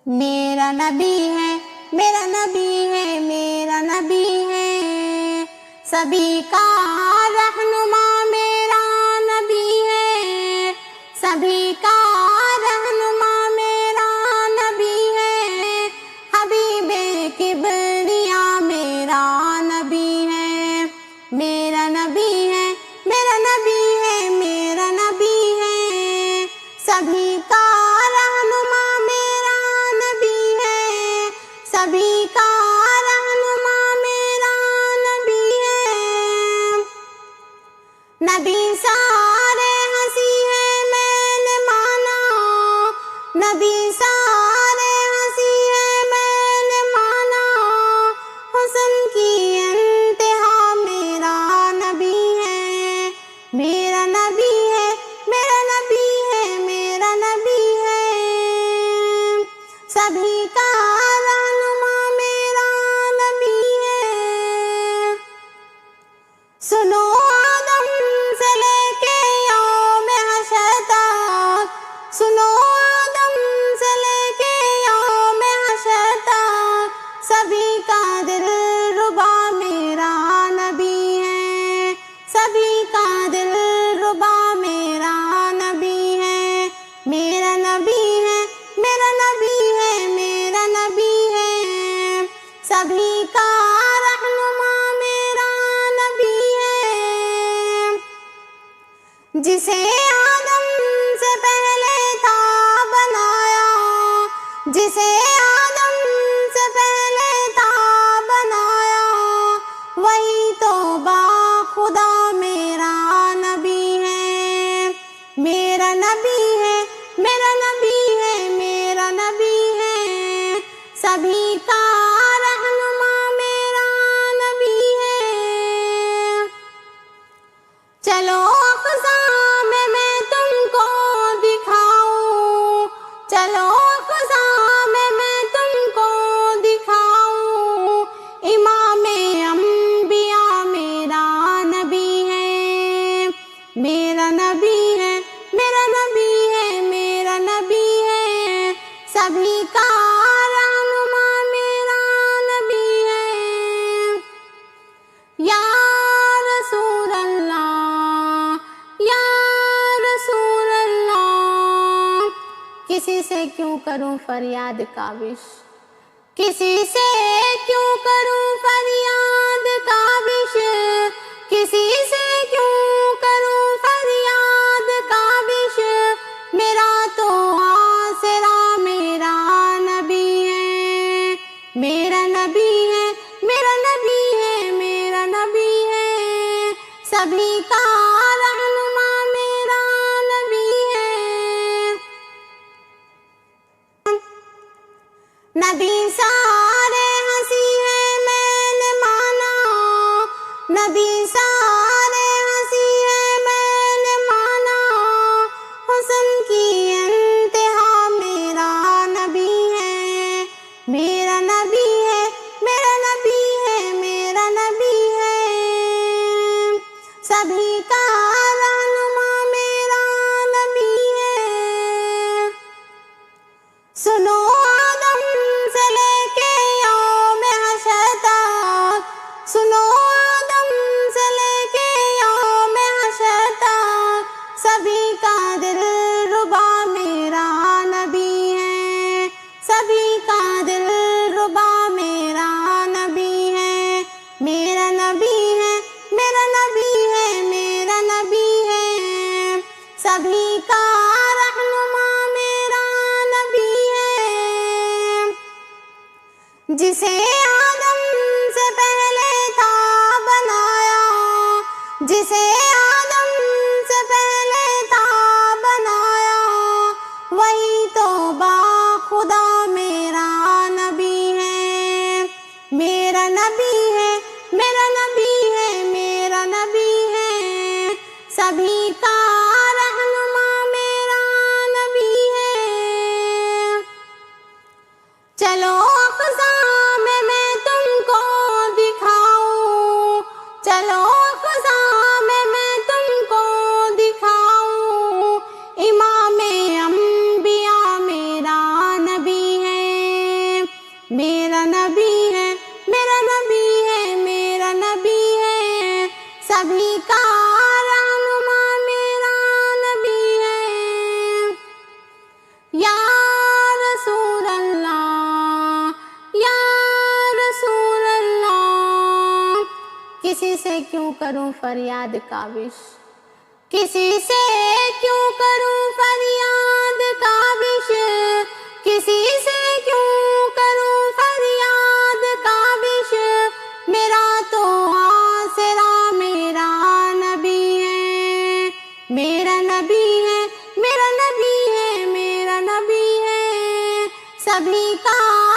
میرا نبی ہے، میرا نبی ہے، میرا نبی ہے، سبھی کا رہنما میرا نبی ہے، سبھی کا رہنما میرا نبی ہے، حبیب کبریا میرا نبی ہے، میرا نبی ہے، میرا نبی ہے، میرا نبی ہے، سبھی کا رہنما میرا نبی ہے، سبھی کا رہنما میرا نبی ہے، نبی سارے ہنسی ہے میں نے مانا، نبی سارے ہنسی ہے میں نے مانا، حسن کی انتہا میرا نبی ہے، میرا نبی ہے، میرا نبی ہے، میرا نبی ہے، سبھی کا رہنما میرا نبی ہے، سنو آدم سے لے کے یوم حشر تک، سنو آدم سے لے کے یوم حشر تک، سبھی کا دل ربا میرا نبی ہے، سبھی کا دل ربا میرا نبی ہے، میرا نبی ہے، میرا نبی ہے، میرا نبی ہے، سبھی کا رہنما میرا نبی ہے، جسے آدم سے پہلے تھا بنایا، جسے آدم سے پہلے تھا بنایا، وہی تو با خدا میرا نبی ہے، میرا نبی ہے، میرا نبی ہے، میرا نبی ہے، سبھی کا رہنما میرا نبی ہے، چلو اقصی میں تم کو دکھاؤں، چلو اقصی میں تم کو دکھاؤں، امام انبیاء میرا نبی ہے، میرا نبی ہے، میرا نبی ہے، میرا نبی ہے، سبھی کا رہنما میرا نبی ہے، یا رسول اللہ، یا رسول اللہ، کسی سے کیوں کروں فریاد کاوش، کسی سے کیوں کروں فریاد کاوش، کسی سے کیوں کروں فریاد کاوش، میرا تو آسرا میرا نبی ہے، میرا نبی ہے، میرا نبی ہے، میرا نبی ہے، سبھی کا رہنما میرا نبی ہے، نبی سارے ہنسی ہے میں نے مانا، نبی سارے ہنسی ہے میں نے مانا، حسن کی انتہا میرا نبی ہے، میرا نبی ہے، میرا نبی ہے، میرا نبی ہے، سبھی کا رہنما میرا نبی ہے، سنو آدم سے لے کے یوم حشر تک، سنو آدم سے لے کے یوم حشر تک، سبھی کا دل ربا میرا نبی ہے، سبھی کا دل ربا میرا نبی ہے، میرا نبی ہے، میرا نبی ہے، میرا نبی ہے، سبھی کا رہنما میرا نبی ہے، جسے آدم سے پہلے تھا بنایا، جسے آدم سے پہلے تھا بنایا، وہی تو با خدا میرا نبی ہے، میرا نبی ہے، میرا نبی ہے، میرا نبی ہے، سبھی کا رہنما میرا نبی ہے، چلو اقصی میں تم کو دکھاؤں، چلو اقصی میں تم کو دکھاؤں، امام انبیاء میرا نبی ہے، کیوں کروں فریاد کاوش، کسی سے کیوں کروں فریاد کاوش، کسی سے کیوں کروں فریاد کاوش، میرا تو آسرا میرا نبی ہے، میرا نبی ہے، میرا نبی ہے، میرا نبی ہے، سبھی کا